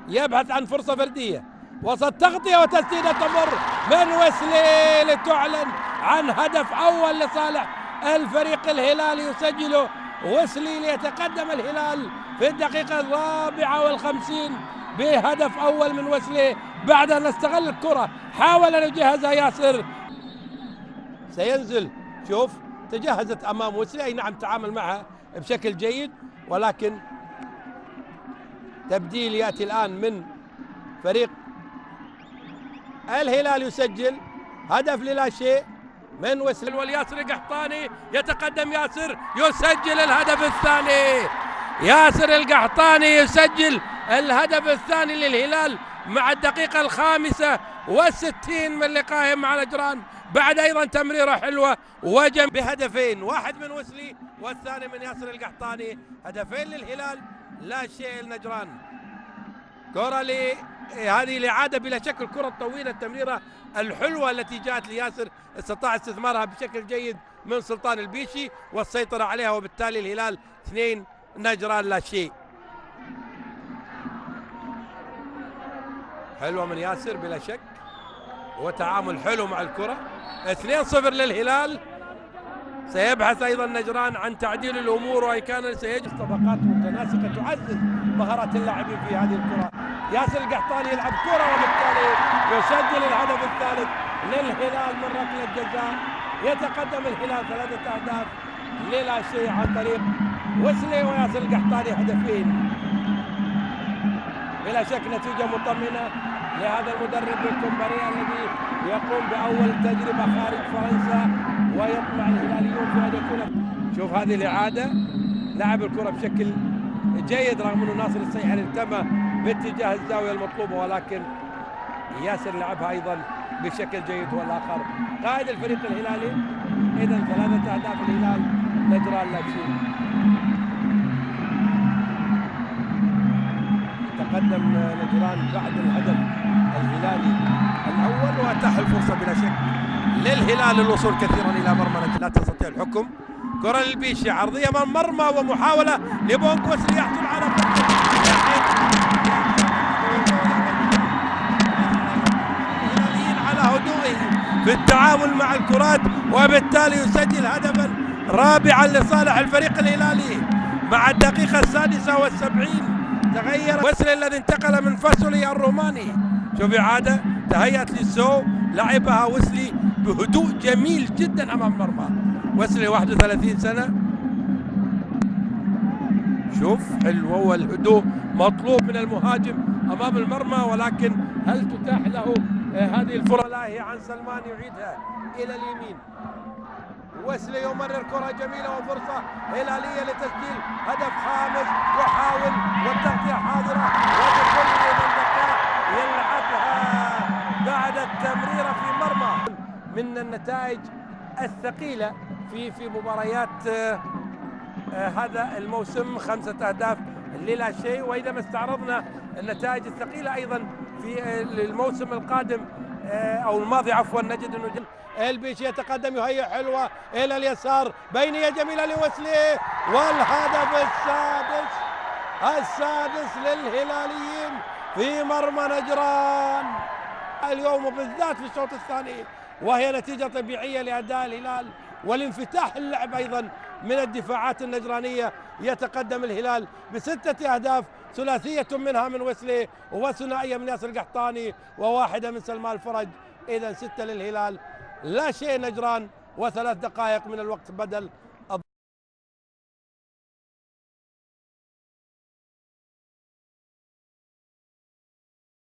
يبحث عن فرصة فردية، وسط تغطية وتسديدة تمر من ويسلي لتعلن عن هدف أول لصالح الفريق الهلالي، يسجله ويسلي ليتقدم الهلال في الدقيقة 54 بهدف أول من ويسلي بعد أن استغل الكرة. حاول أن يجهزها ياسر، سينزل. شوف تجهزت أمام ويسلي، أي نعم تعامل معها بشكل جيد، ولكن تبديل يأتي الآن من فريق الهلال، يسجل هدف للا شيء من ويسلي. والياسر القحطاني يتقدم، ياسر يسجل الهدف الثاني. ياسر القحطاني يسجل الهدف الثاني للهلال مع الدقيقة 65 من لقائهم مع نجران، بعد أيضا تمريرة حلوة وجم بهدفين، واحد من ويسلي والثاني من ياسر القحطاني. هدفين للهلال لا شيء لنجران. كرة هذه الإعادة بلا شك، الكرة الطويلة، التمريرة الحلوة التي جاءت لياسر، استطاع استثمارها بشكل جيد من سلطان البيشي والسيطرة عليها، وبالتالي الهلال 2 نجران لا شيء. حلوة من ياسر بلا شك، وتعامل حلو مع الكرة. 2-0 للهلال. سيبحث أيضا نجران عن تعديل الأمور، وإن كان سيجد طبقات متناسقة تعزز مهارات اللاعبين في هذه الكرة. ياسر القحطاني يلعب كرة، وبالتالي يسجل الهدف الثالث للهلال من ركلة جزاء. يتقدم الهلال 3 أهداف للا شيء عن طريق ويسلي وياسر القحطاني هدفين. بلا شك نتيجة مطمئنة لهذا المدرب الكومباري الذي يقوم بأول تجربة خارج فرنسا، ويطمع الهلاليون في أن يكون. شوف هذه الإعادة، لعب الكرة بشكل جيد رغم أنه ناصر السيحري التم باتجاه الزاوية المطلوبة، ولكن ياسر لعبها أيضا بشكل جيد. هو الآخر قائد الفريق الهلالي. إذا 3 أهداف الهلال، نجران لا شيء. تقدم نجران بعد الهدف الهلالي الأول، وأتاح الفرصة بلا شك للهلال الوصول كثيرا إلى مرمى نجران. لا تستطيع الحكم. كرة للبيشي، عرضية من مرمى، ومحاولة لبونك ويسلي يحصل على على هدوئه في التعامل مع الكرات، وبالتالي يسجل هدفا رابعا لصالح الفريق الهلالي مع الدقيقة 76. تغير ويسلي الذي انتقل من فاسولي الروماني. شوف إعادة تهيأت للسو، لعبها ويسلي بهدوء جميل جدا أمام مرمى. ويسلي 31 سنة. شوف حلو، هو الهدوء مطلوب من المهاجم أمام المرمى، ولكن هل تتاح له هذه الفرصة؟ لا، هي عن سلمان، يعيدها إلى اليمين. ويسلي يمرر كرة جميلة وفرصة هلالية لتسجيل هدف خامس، وحاول والتغطية حاضرة، وبكل ذكاء يلعبها بعد التمريرة في مرمى. من النتائج الثقيلة في مباريات هذا الموسم، 5 أهداف للا شيء. وإذا ما استعرضنا النتائج الثقيلة أيضا في الموسم القادم أو الماضي عفوا، نجد أنه البيشي يتقدم، يهيئ حلوة إلى اليسار، بينية جميلة لويسلي، والهدف السادس للهلاليين في مرمى نجران اليوم، وبالذات في الشوط الثاني، وهي نتيجة طبيعية لأداء الهلال والانفتاح اللعب أيضا من الدفاعات النجرانية. يتقدم الهلال ب6 أهداف، ثلاثية منها من ويسلي، وثنائية من ياسر القحطاني، وواحدة من سلمان الفرج. إذا 6 للهلال لا شيء نجران، و3 دقائق من الوقت بدل